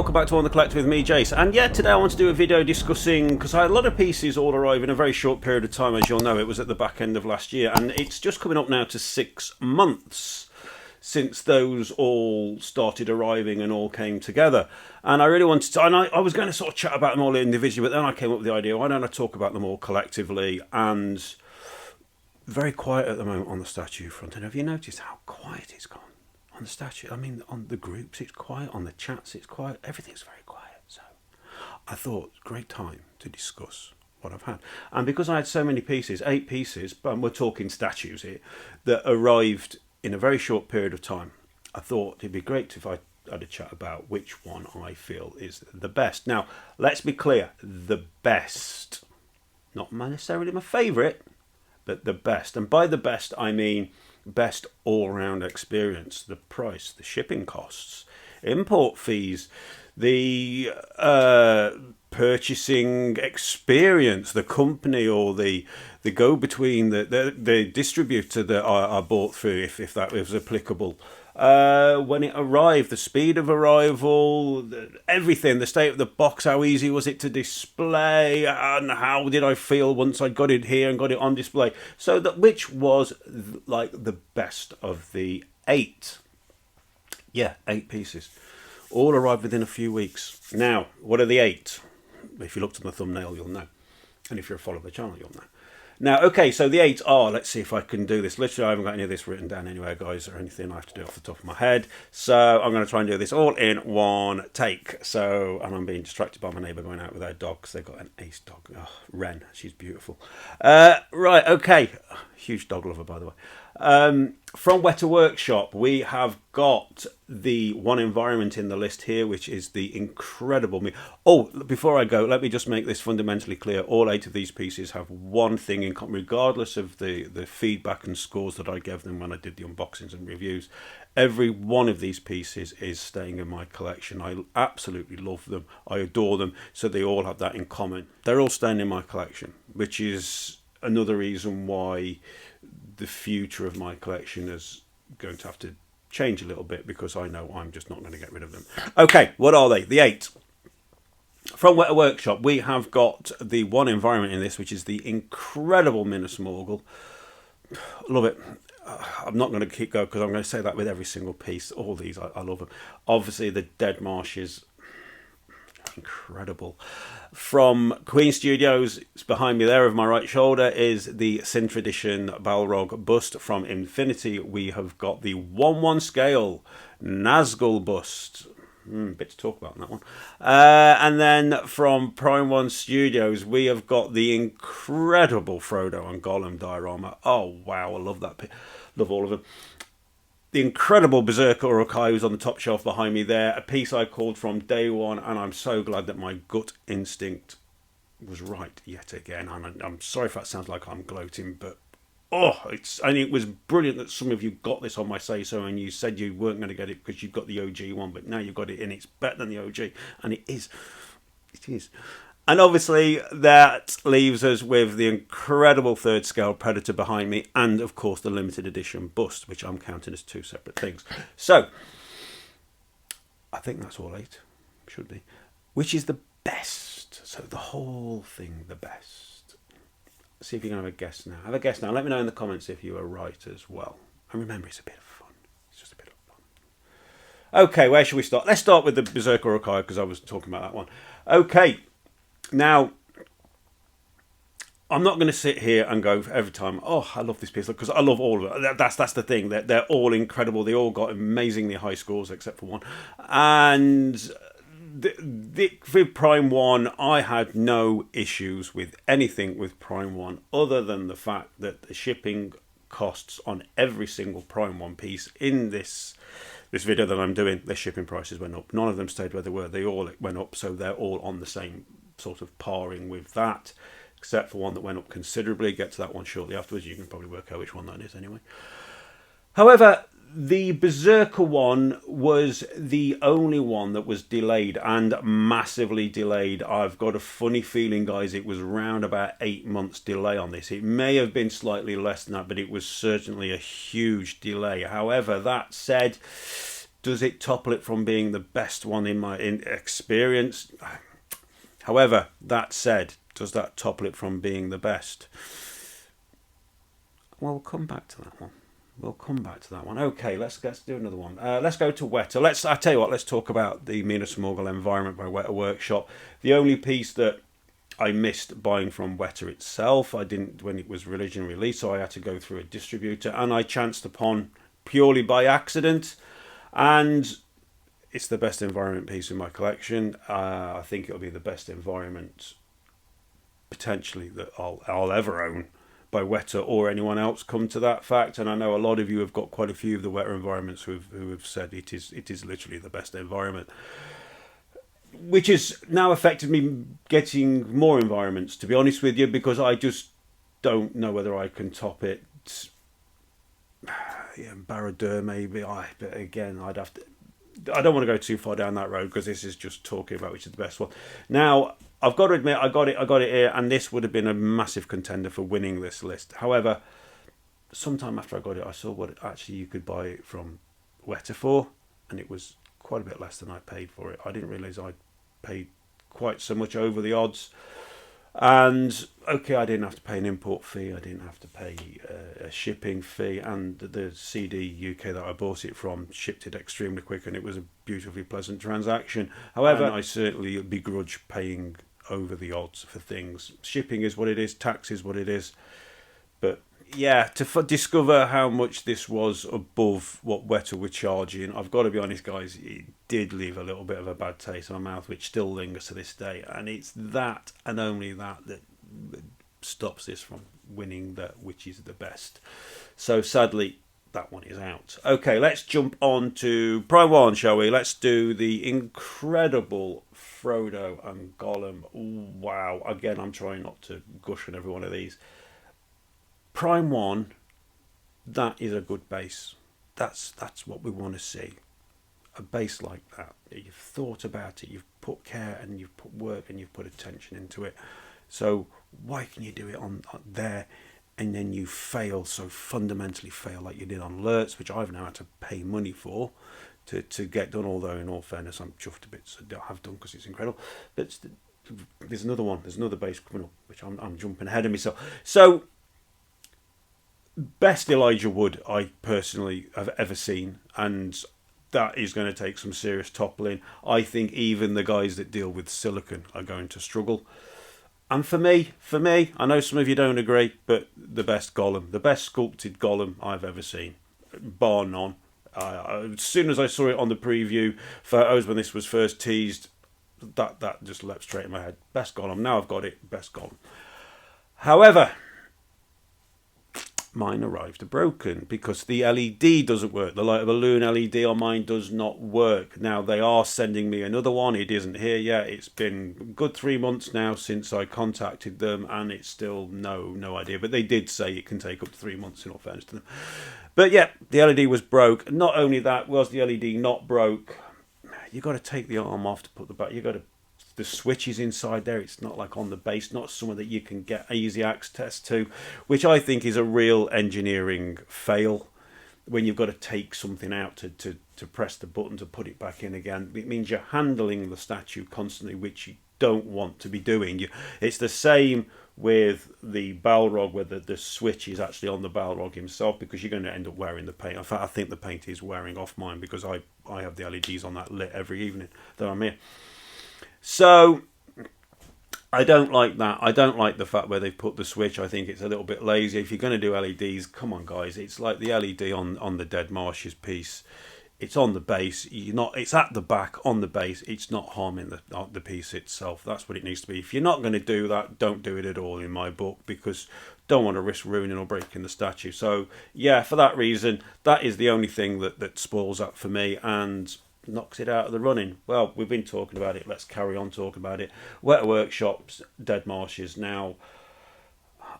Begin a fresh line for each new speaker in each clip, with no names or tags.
welcome back to On The Collect with me, Jace. And yeah, today I want to do a video discussing, because I had a lot of pieces all arrive in a very short period of time, as you'll know. It was at the back end of last year, and it's just coming up now to 6 months since those all started arriving and all came together. And I really wanted to, and I was going to sort of chat about them all individually, but then I came up with the idea, why don't I talk about them all collectively? And very quiet at the moment on the statue front. And have you noticed how quiet it's gone? On the statue, I mean, on the groups it's quiet, on the chats it's quiet, everything's very quiet. So I thought, great time to discuss what I've had. And because I had so many pieces, 8 pieces, but we're talking statues here, that arrived in a very short period of time, I thought it'd be great if I had a chat about which one I feel is the best. Now, let's be clear, the best, not necessarily my favourite, but the best. And by the best, I mean best all-round experience, the price, the shipping costs, import fees, the purchasing experience, the company or the go-between, the distributor that I bought through, if that was applicable. When it arrived, the speed of arrival, everything, the state of the box, how easy was it to display, and how did I feel once I got it here and got it on display. So that which was like the best of the 8. Yeah, 8 pieces. All arrived within a few weeks. Now, what are the 8? If you looked at the thumbnail, you'll know. And if you're a follower of the channel, you'll know. Now, okay, so the 8 are, let's see if I can do this. Literally, I haven't got any of this written down anywhere, guys, or anything. I have to do it off the top of my head. So I'm going to try and do this all in one take. So, and I'm being distracted by my neighbour going out with their dog, because they've got an ace dog. Oh, Wren, she's beautiful. Right, okay. Huge dog lover, by the way. From Weta Workshop, we have got the one environment in the list here, which is the incredible... Oh, before I go, let me just make this fundamentally clear. All 8 of these pieces have one thing in common, regardless of the feedback and scores that I gave them when I did the unboxings and reviews. Every one of these pieces is staying in my collection. I absolutely love them. I adore them. So they all have that in common. They're all staying in my collection, which is another reason why the future of my collection is going to have to change a little bit, because I know I'm just not going to get rid of them. Okay, what are they? The 8. From Weta Workshop, we have got the one environment in this, which is the incredible Minas Morgul. Love it. I'm not going to keep going, because I'm going to say that with every single piece. All these, I love them. Obviously, the Dead Marshes, incredible. From Queen Studios, it's behind me there over my right shoulder, is the Synth Edition Balrog bust. From Infinity, we have got the 1/1 scale Nazgul bust. Bit to talk about in that one. And then from Prime 1 Studios, we have got the incredible Frodo and Gollum diorama. Oh wow, I love that. Love all of them. The incredible Berserker Uruk-hai, who's on the top shelf behind me there. A piece I called from day one, and I'm so glad that my gut instinct was right yet again. And I'm sorry if that sounds like I'm gloating, but it was brilliant that some of you got this on my say-so, and you said you weren't going to get it because you've got the OG one, but now you've got it, and it's better than the OG, and it is. It is. And obviously, that leaves us with the incredible 3rd scale Predator behind me, and of course the limited edition bust, which I'm counting as 2 separate things. So, I think that's all 8, should be. Which is the best? So the whole thing, the best. See if you can have a guess now. Have a guess now. Let me know in the comments if you are right as well. And remember, it's a bit of fun. It's just a bit of fun. Okay, where should we start? Let's start with the Berserker Uruk-hai, because I was talking about that one. Okay. Now, I'm not going to sit here and go every time, oh, I love this piece, because I love all of it. That's the thing. They're all incredible. They all got amazingly high scores, except for one. And with Prime 1, I had no issues with anything with Prime 1, other than the fact that the shipping costs on every single Prime 1 piece in this video that I'm doing, their shipping prices went up. None of them stayed where they were. They all went up, so they're all on the same sort of paring with that, except for one that went up considerably. Get to that one shortly afterwards. You can probably work out which one that is anyway. However, the Berserker one was the only one that was delayed, and massively delayed. I've got a funny feeling, guys, it was around about 8 months delay on this. It may have been slightly less than that, but it was certainly a huge delay. However, that said, Does it topple it from being the best one in my experience? However, that said, does that topple it from being the best? Well, we'll come back to that one. We'll come back to that one. Okay, let's do another one. Let's go to Weta. I tell you what. Let's talk about the Minas Morgul environment by Weta Workshop. The only piece that I missed buying from Weta itself, I didn't when it was originally released, so I had to go through a distributor, and I chanced upon purely by accident, and it's the best environment piece in my collection. I think it'll be the best environment potentially that I'll ever own by Weta or anyone else, come to that fact. And I know a lot of you have got quite a few of the Weta environments who have said it is literally the best environment, which has now affected me getting more environments, to be honest with you, because I just don't know whether I can top it. Yeah, Barad-dûr maybe. But again, I'd have to. I don't want to go too far down that road because this is just talking about which is the best one. Now, I've got to admit, I got it here, and this would have been a massive contender for winning this list. However, sometime after I got it, I saw what actually you could buy it from Weta for, and it was quite a bit less than I paid for it. I didn't realise I'd paid quite so much over the odds. And okay, I didn't have to pay an import fee, I didn't have to pay a shipping fee, and the CD UK that I bought it from shipped it extremely quick, and it was a beautifully pleasant transaction. However, I certainly begrudge paying over the odds for things. Shipping is what it is, tax is what it is. But yeah, to discover how much this was above what Weta were charging, I've got to be honest, guys, it did leave a little bit of a bad taste in my mouth, which still lingers to this day. And it's that and only that stops this from winning which is the best. So sadly, that one is out. Okay, let's jump on to Prime 1, shall we? Let's do the incredible Frodo and Gollum. Wow, again, I'm trying not to gush on every one of these. Prime 1, that is a good base. That's what we want to see. A base like that. You've thought about it, you've put care and you've put work and you've put attention into it. So why can you do it on there and then you fail, so fundamentally fail like you did on Alerts, which I've now had to pay money for to get done, although in all fairness I'm chuffed a bit, so I have done because it's incredible. But there's another one, there's another base coming up, which I'm jumping ahead of myself. So best Elijah Wood I personally have ever seen, and that is going to take some serious toppling. I think even the guys that deal with silicon are going to struggle. And for me, I know some of you don't agree, but the best Gollum, the best sculpted Gollum I've ever seen, bar none. As soon as I saw it on the preview photos when this was first teased, that just leapt straight in my head. Best Gollum. Now I've got it. Best Gollum. However, mine arrived broken because the LED doesn't work. The Light of a Loon LED on mine does not work. Now they are sending me another one. It isn't here yet. It's been a good 3 months now since I contacted them, and it's still no idea. But they did say it can take up to 3 months, in all fairness to them. But yeah, the LED was broke. Not only that, was the LED not broke, you got to take the arm off to put the back. You got to. The switch is inside there. It's not like on the base, not somewhere that you can get easy access to, which I think is a real engineering fail when you've got to take something out to press the button to put it back in again. It means you're handling the statue constantly, which you don't want to be doing. It's the same with the Balrog, where the switch is actually on the Balrog himself, because you're going to end up wearing the paint. In fact, I think the paint is wearing off mine because I have the LEDs on that lit every evening that I'm here. So I don't like that. I don't like the fact where they've put the switch. I think it's a little bit lazy. If you're going to do LEDs, come on guys, it's like the LED on the Dead Marshes piece. It's on the base. It's at the back on the base. It's not harming the piece itself. That's what it needs to be. If you're not going to do that, don't do it at all in my book, because don't want to risk ruining or breaking the statue. So yeah, for that reason, that is the only thing that spoils that for me and knocks it out of the running. Well, we've been talking about it. Let's carry on talking about it. Weta Workshop's Dead Marshes. Now,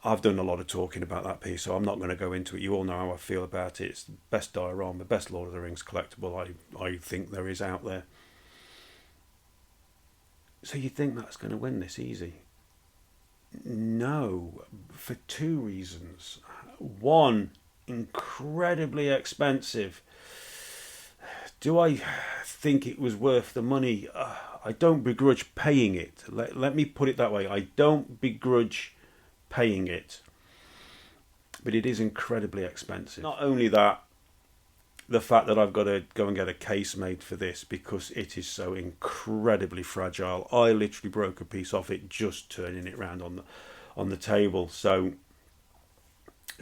I've done a lot of talking about that piece, so I'm not going to go into it. You all know how I feel about it. It's the best diorama, the best Lord of the Rings collectible I think there is out there. So you think that's going to win this easy? No, for two reasons. One, incredibly expensive. Do I think it was worth the money? I don't begrudge paying it. Let me put it that way. I don't begrudge paying it. But it is incredibly expensive. Not only that, the fact that I've got to go and get a case made for this because it is so incredibly fragile. I literally broke a piece off it just turning it round on the table. So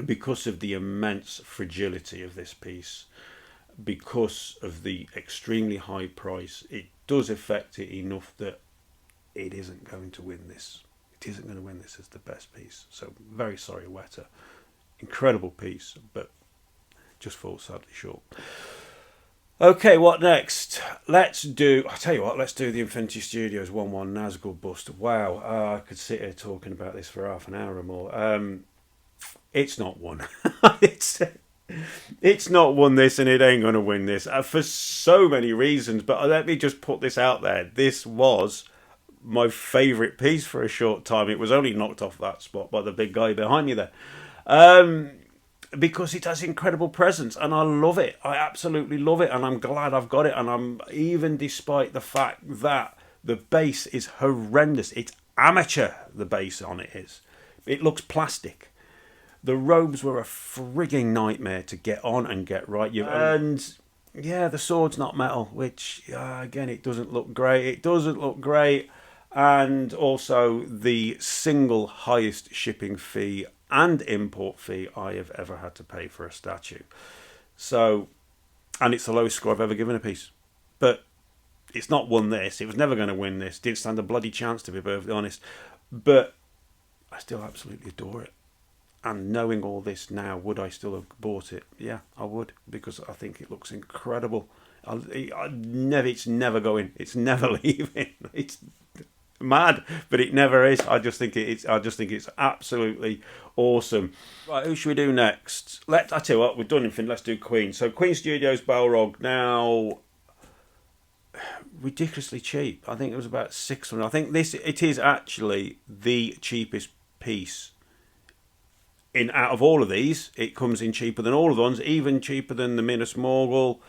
because of the immense fragility of this piece, because of the extremely high price, it does affect it enough that it isn't going to win this. It isn't going to win this as the best piece. So very sorry, Weta. Incredible piece, but just falls sadly short. Okay, what next? I tell you what, let's do the Infinity Studios 1/1 Nazgul bust. Wow, I could sit here talking about this for half an hour or more. It's not won. It's not won this, and it ain't going to win this for so many reasons. But let me just put this out there. This was my favourite piece for a short time. It was only knocked off that spot by the big guy behind me there. Because it has incredible presence, and I love it. I absolutely love it, and I'm glad I've got it. And I'm even despite the fact that the base is horrendous. It's amateur, the base on it is. It looks plastic. The robes were a frigging nightmare to get on and get right. And yeah, the sword's not metal, which again, it doesn't look great. It doesn't look great. And also the single highest shipping fee and import fee I have ever had to pay for a statue. So, and it's the lowest score I've ever given a piece. But it's not won this. It was never going to win this. Didn't stand a bloody chance, to be perfectly honest. But I still absolutely adore it. And knowing all this now, would I still have bought it? Yeah, I would, because I think it looks incredible. It's never going. It's never leaving. It's mad, but it never is. I just think it's absolutely awesome. Right, who should we do next? I tell you what, we've done anything. Let's do Queen. So Queen Studios Balrog, now ridiculously cheap. I think it was about 600. I think it is actually the cheapest piece out of all of these. It comes in cheaper than all of the ones, even cheaper than the Minas Morgul,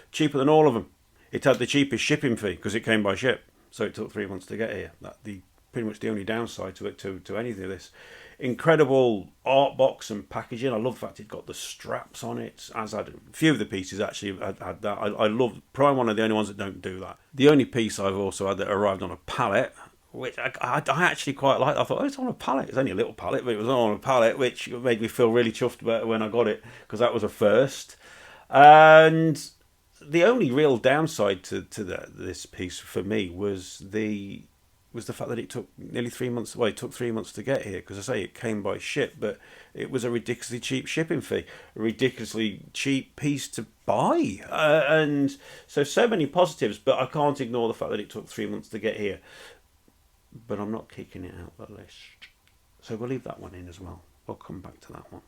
cheaper than all of them. It had the cheapest shipping fee because it came by ship. So it took 3 months to get here. Pretty much the only downside to it, to anything of this. Incredible art box and packaging. I love the fact it got the straps on it. As a few of the pieces actually had that. I love Prime. One of the only ones that don't do that. The only piece I've also had that arrived on a pallet, which I actually quite liked. I thought, it's on a pallet. It's only a little pallet, but it was on a pallet, which made me feel really chuffed about it when I got it, because that was a first. And the only real downside to this piece for me was the fact that it took nearly 3 months. Well, it took 3 months to get here, because I say it came by ship, but it was a ridiculously cheap shipping fee, a ridiculously cheap piece to buy, and so many positives. But I can't ignore the fact that it took 3 months to get here. But I'm not kicking it out the list, so we'll leave that one in as well. We'll come back to that one.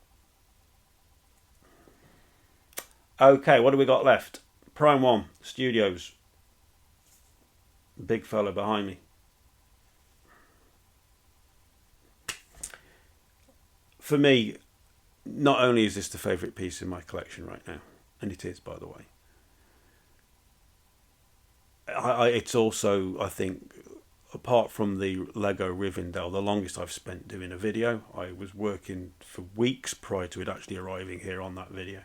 Okay, what do we got left? Prime 1 Studios. Big fella behind me. For me, not only is this the favourite piece in my collection right now, and it is, by the way, it's also, I think, apart from the Lego Rivendell, the longest I've spent doing a video. I was working for weeks prior to it actually arriving here on that video.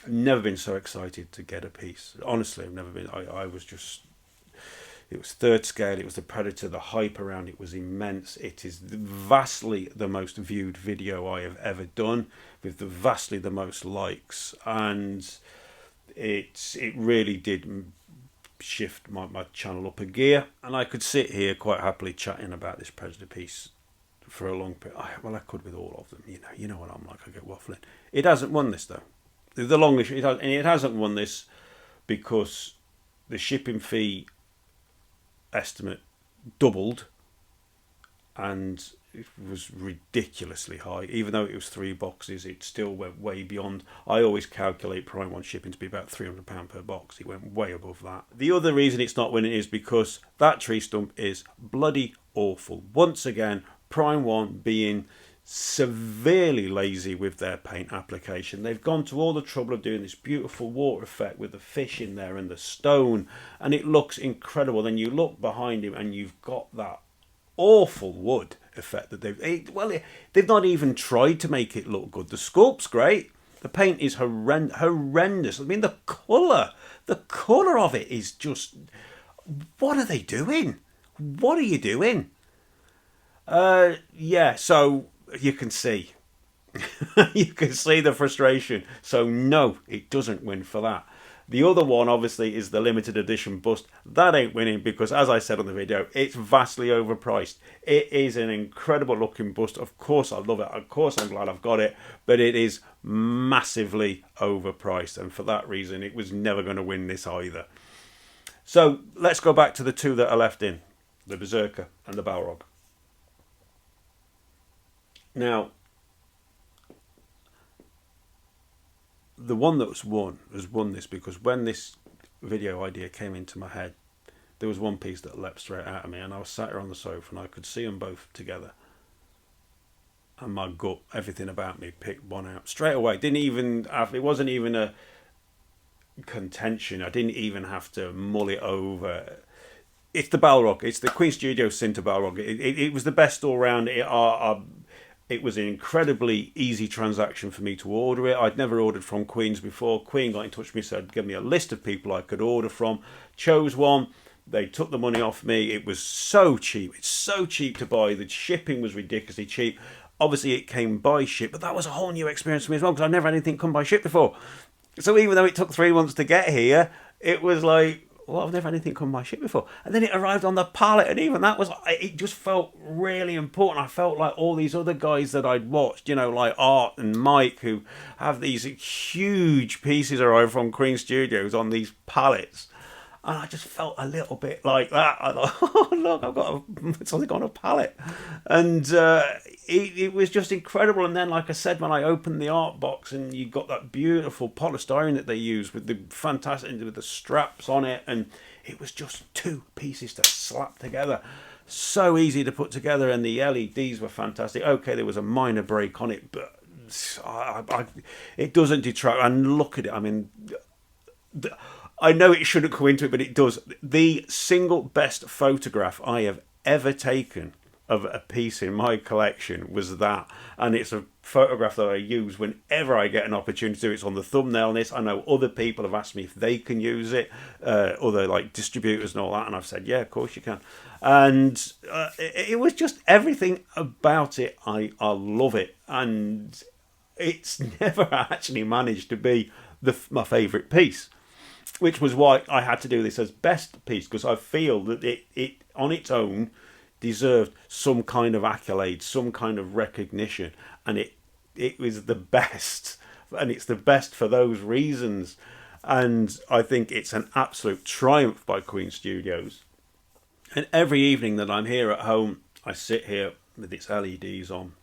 I've never been so excited to get a piece. Honestly, I've never been. I was just... It was third scale. It was the Predator. The hype around it was immense. It is vastly the most viewed video I have ever done, with vastly the most likes, and it really did shift my channel up a gear. And I could sit here quite happily chatting about this Predator piece for a long period. Well, I could with all of them. You know what I'm like. I get waffling. It hasn't won this though. The longest it hasn't won this because the shipping fee estimate doubled, and it was ridiculously high. Even though it was 3 boxes, it still went way beyond. I always calculate Prime 1 shipping to be about £300 per box. It went way above that. The other reason it's not winning is because that tree stump is bloody awful. Once again, Prime 1 being severely lazy with their paint application. They've gone to all the trouble of doing this beautiful water effect with the fish in there and the stone, and it looks incredible. Then you look behind him and you've got that awful wood effect that they've not even tried to make it look good. The sculpt's great. The paint is horrendous. I mean, the colour of it is just... What are they doing? What are you doing? Yeah, so you can see. You can see the frustration. So no, it doesn't win for that. The other one, obviously, is the limited edition bust. That ain't winning because, as I said on the video, it's vastly overpriced. It is an incredible looking bust. Of course I love it. Of course I'm glad I've got it. But it is massively overpriced. And for that reason, it was never going to win this either. So let's go back to the two that are left in. The Berserker and the Balrog. Now, the one that's won has won this because when this video idea came into my head, there was one piece that leapt straight out of me, and I was sat here on the sofa and I could see them both together. And my gut, everything about me, picked one out straight away. It wasn't even a contention. I didn't even have to mull it over. It's the Balrog. It's the Queen Studios Cinta Balrog. It was the best all round. It was an incredibly easy transaction for me to order it. I'd never ordered from Queen's before. Queen got in touch with me, said, give me a list of people I could order from. Chose one. They took the money off me. It was so cheap. It's so cheap to buy. The shipping was ridiculously cheap. Obviously, it came by ship, but that was a whole new experience for me as well because I've never had anything come by ship before. So even though it took 3 months to get here, it was like, well, I've never had anything come by ship before. And then it arrived on the pallet, and even that it just felt really important. I felt like all these other guys that I'd watched, like Art and Mike, who have these huge pieces arrive from Queen Studios on these pallets. And I just felt a little bit like that. I thought, oh, look, I've got something on a pallet. And it was just incredible. And then, like I said, when I opened the art box and you got that beautiful polystyrene that they use with with the straps on it. And it was just 2 pieces to slap together. So easy to put together. And the LEDs were fantastic. Okay, there was a minor break on it, but it doesn't detract. And look at it. I mean... I know it shouldn't go into it, but it does. The single best photograph I have ever taken of a piece in my collection was that. And it's a photograph that I use whenever I get an opportunity to. It's on the thumbnail list. I know other people have asked me if they can use it, other like distributors and all that. And I've said, yeah, of course you can. And it was just everything about it. I love it. And it's never actually managed to be my favourite piece. Which was why I had to do this as best piece, because I feel that it on its own deserved some kind of accolade, some kind of recognition, and it was the best, and it's the best for those reasons. And I think it's an absolute triumph by Queen Studios. And every evening that I'm here at home, I sit here with its LEDs on,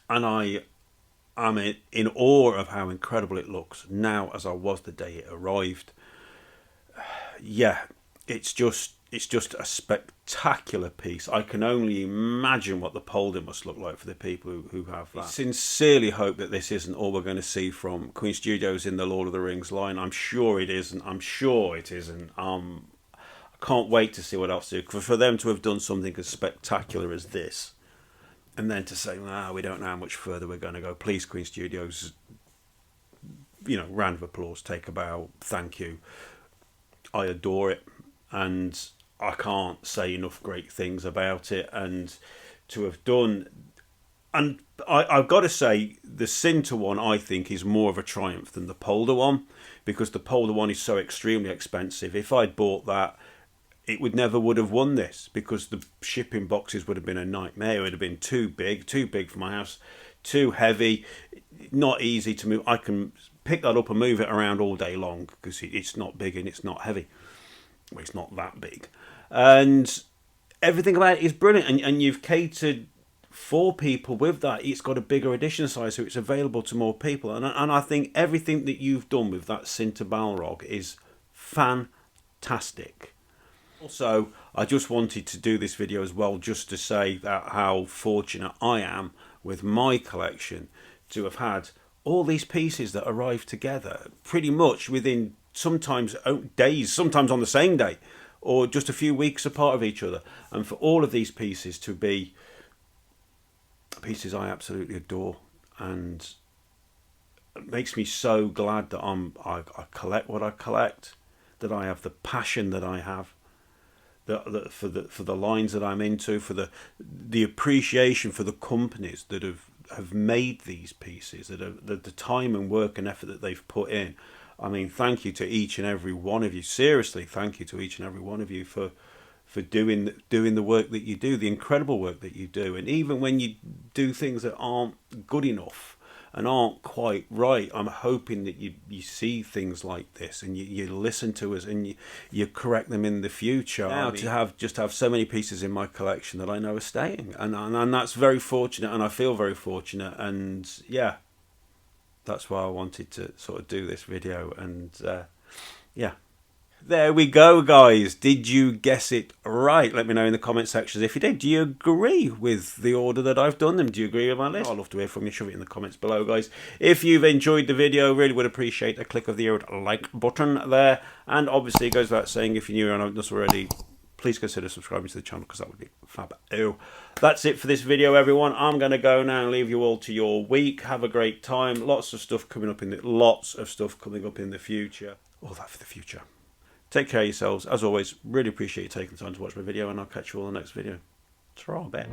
and I'm in awe of how incredible it looks now as I was the day it arrived. Yeah, it's just a spectacular piece. I can only imagine what the polder must look like for the people who have that. I sincerely hope that this isn't all we're going to see from Queen Studios in the Lord of the Rings line. I'm sure it isn't. I can't wait to see what else they do. For them to have done something as spectacular as this, and then to say, we don't know how much further we're going to go. Please, Queen Studios, round of applause, take a bow, thank you. I adore it, and I can't say enough great things about it. And to have done, and I've got to say, the Cinta one, I think, is more of a triumph than the polder one, because the polder one is so extremely expensive. If I'd bought that, it would have won this, because the shipping boxes would have been a nightmare. It would have been too big for my house, too heavy, not easy to move. I can pick that up and move it around all day long because it's not big and it's not heavy. Well, it's not that big. And everything about it is brilliant. And you've catered for people with that. It's got a bigger edition size, so it's available to more people. And I think everything that you've done with that Cinta Balrog is fantastic. Also, I just wanted to do this video as well just to say that how fortunate I am with my collection to have had all these pieces that arrive together pretty much within sometimes days, sometimes on the same day, or just a few weeks apart of each other. And for all of these pieces to be pieces I absolutely adore, and it makes me so glad that I collect what I collect, that I have the passion that I have, for the lines that I'm into, for the appreciation for the companies that have made these pieces, the time and work and effort that they've put in. I mean, thank you to each and every one of you. Seriously, thank you to each and every one of you for doing the work that you do, the incredible work that you do. And even when you do things that aren't good enough and aren't quite right, I'm hoping that you see things like this and you listen to us and you correct them in the future. Now, to have so many pieces in my collection that I know are staying, and that's very fortunate, and I feel very fortunate. And yeah, that's why I wanted to sort of do this video. And yeah, there we go, guys. Did you guess it right? Let me know in the comment sections if you did. Do you agree with the order that I've done them? Do you agree with my list? I'd love to hear from you. Shove it in the comments below, guys. If you've enjoyed the video, really would appreciate a click of the like button there. And obviously, it goes without saying, if you're new and haven't done so already, please consider subscribing to the channel, because that would be fab. That's it for this video, everyone. I'm going to go now and leave you all to your week. Have a great time. Lots of stuff coming up in the future. All that for the future. Take care of yourselves. As always, really appreciate you taking the time to watch my video, and I'll catch you all in the next video. Ta-ra, bet.